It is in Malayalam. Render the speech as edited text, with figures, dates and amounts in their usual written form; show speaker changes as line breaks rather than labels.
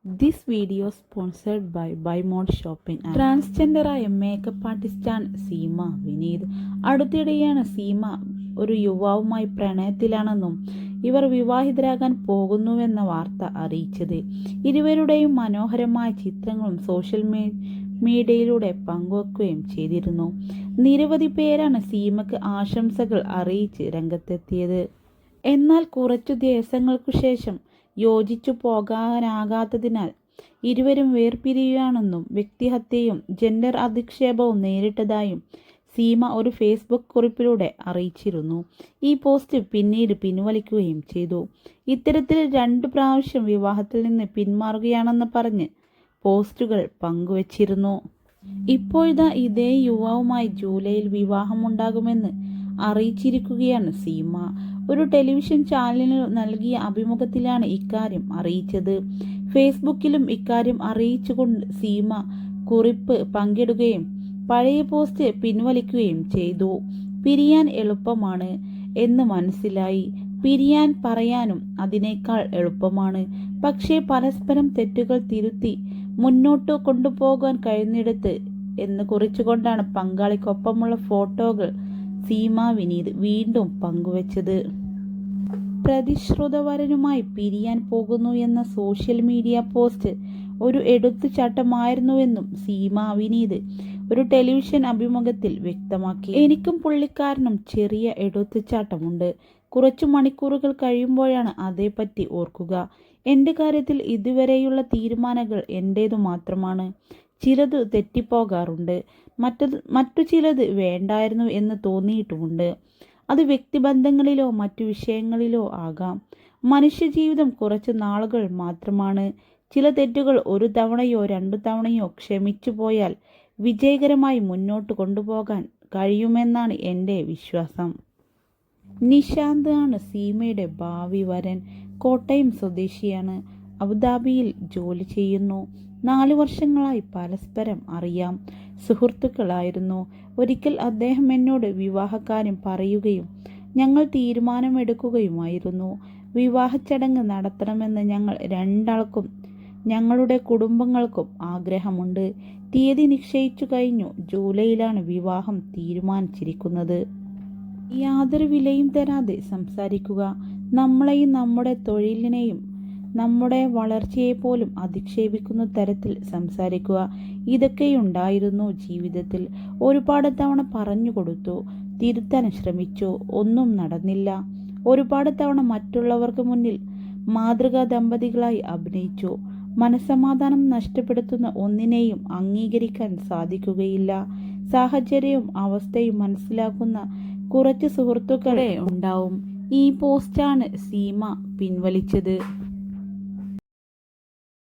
This video sponsored by Mode Shopping. ട്രാൻസ്ജെൻഡറായ മേക്കപ്പ് ആർട്ടിസ്റ്റാണ് സീമ വിനീത്. അടുത്തിടെയാണ് സീമ ഒരു യുവാവുമായി പ്രണയത്തിലാണെന്നും ഇവർ വിവാഹിതരാകാൻ പോകുന്നുവെന്ന വാർത്ത അറിയിച്ചത്. ഇരുവരുടെയും മനോഹരമായ ചിത്രങ്ങളും സോഷ്യൽ മീഡിയയിലൂടെ പങ്കുവെക്കുകയും ചെയ്തിരുന്നു. നിരവധി പേരാണ് സീമയ്ക്ക് ആശംസകൾ അറിയിച്ച് രംഗത്തെത്തിയത്. എന്നാൽ കുറച്ചു ദിവസങ്ങൾക്കു ശേഷം യോജിച്ചു പോകാനാകാത്തതിനാൽ ഇരുവരും വേർപിരിയുകയാണെന്നും വ്യക്തിഹത്യയും ജെൻഡർ അധിക്ഷേപവും നേരിട്ടതായും സീമ ഒരു ഫേസ്ബുക്ക് കുറിപ്പിലൂടെ അറിയിച്ചിരുന്നു. ഈ പോസ്റ്റ് പിന്നീട് പിൻവലിക്കുകയും ചെയ്തു. ഇത്തരത്തിൽ 2 പ്രാവശ്യം വിവാഹത്തിൽ നിന്ന് പിന്മാറുകയാണെന്ന് പറഞ്ഞ് പോസ്റ്റുകൾ പങ്കുവച്ചിരുന്നു. ഇപ്പോഴിതാ ഇതേ യുവാവുമായി ജൂലൈയിൽ വിവാഹമുണ്ടാകുമെന്ന് അറിയിച്ചിരിക്കുകയാണ് സീമ. ഒരു ടെലിവിഷൻ ചാനലിന് നൽകിയ അഭിമുഖത്തിലാണ് ഇക്കാര്യം അറിയിച്ചത്. ഫേസ്ബുക്കിലും ഇക്കാര്യം അറിയിച്ചുകൊണ്ട് സീമ കുറിപ്പ് പങ്കിടുകയും പഴയ പോസ്റ്റ് പിൻവലിക്കുകയും ചെയ്തു. പിരിയാൻ എളുപ്പമാണ് എന്ന് മനസ്സിലായി. പിരിയാൻ പറയാനും അതിനേക്കാൾ എളുപ്പമാണ്. പക്ഷേ പരസ്പരം തെറ്റുകൾ തിരുത്തി മുന്നോട്ട് കൊണ്ടുപോകാൻ കഴിയുന്നിടത്ത് എന്ന് കുറിച്ചുകൊണ്ടാണ് പങ്കാളിക്കൊപ്പമുള്ള ഫോട്ടോകൾ സീമ വിനീത് വീണ്ടും പങ്കുവച്ചത്. പ്രതിശ്രുതവരനുമായി പിരിയാൻ പോകുന്നു എന്ന സോഷ്യൽ മീഡിയ പോസ്റ്റ് ഒരു എടുത്തുചാട്ടമായിരുന്നുവെന്നും സീമ വിനീത് ഒരു ടെലിവിഷൻ അഭിമുഖത്തിൽ വ്യക്തമാക്കി. എനിക്കും പുള്ളിക്കാരനും ചെറിയ എടുത്തുചാട്ടമുണ്ട്. കുറച്ചു മണിക്കൂറുകൾ കഴിയുമ്പോഴാണ് അതേപ്പറ്റി ഓർക്കുക. എൻ്റെ കാര്യത്തിൽ ഇതുവരെയുള്ള തീരുമാനങ്ങൾ എൻ്റേതു മാത്രമാണ്. ചിലത് തെറ്റിപ്പോകാറുണ്ട്. മറ്റു ചിലത് വേണ്ടായിരുന്നു എന്ന് തോന്നിയിട്ടുമുണ്ട്. അത് വ്യക്തിബന്ധങ്ങളിലോ മറ്റു വിഷയങ്ങളിലോ ആകാം. മനുഷ്യജീവിതം കുറച്ച് നാളുകൾ മാത്രമാണ്. ചില തെറ്റുകൾ 1 തവണയോ 2 തവണയോ ക്ഷമിച്ചു പോയാൽ വിജയകരമായി മുന്നോട്ട് കൊണ്ടുപോകാൻ കഴിയുമെന്നാണ് എൻ്റെ വിശ്വാസം. നിശാന്ത് ആണ് സീമയുടെ ഭാവി വരൻ. കോട്ടയം സ്വദേശിയാണ്. അബുദാബിയിൽ ജോലി ചെയ്യുന്നു. 4 വർഷങ്ങളായി പരസ്പരം അറിയാം. സുഹൃത്തുക്കളായിരുന്നു. ഒരിക്കൽ അദ്ദേഹം എന്നോട് വിവാഹക്കാര്യം പറയുകയും ഞങ്ങൾ തീരുമാനമെടുക്കുകയുമായിരുന്നു. വിവാഹച്ചടങ്ങ് നടത്തണമെന്ന് ഞങ്ങൾ രണ്ടാൾക്കും ഞങ്ങളുടെ കുടുംബങ്ങൾക്കും ആഗ്രഹമുണ്ട്. തീയതി നിശ്ചയിച്ചു കഴിഞ്ഞു. ജൂലൈയിലാണ് വിവാഹം തീരുമാനിച്ചിരിക്കുന്നത്. യാതൊരു വിലയും തരാതെ സംസാരിക്കുക. നമ്മളെയും നമ്മുടെ തൊഴിലിനെയും നമ്മുടെ വളർച്ചയെപ്പോലും അധിക്ഷേപിക്കുന്ന തരത്തിൽ സംസാരിക്കുക. ഇതൊക്കെയുണ്ടായിരുന്നു ജീവിതത്തിൽ. ഒരുപാട് തവണ പറഞ്ഞു കൊടുത്തു. തിരുത്താൻ ശ്രമിച്ചു. ഒന്നും നടന്നില്ല. ഒരുപാട് തവണ മറ്റുള്ളവർക്ക് മുന്നിൽ മാതൃകാ ദമ്പതികളായി അഭിനയിച്ചു. മനസ്സമാധാനം നഷ്ടപ്പെടുത്തുന്ന ഒന്നിനെയും അംഗീകരിക്കാൻ സാധിക്കുകയില്ല. സാഹചര്യവും അവസ്ഥയും മനസ്സിലാക്കുന്ന കുറച്ച് സുഹൃത്തുക്കളെ ഉണ്ടാവും. ഈ പോസ്റ്റാണ് സീമ പിൻവലിച്ചത്.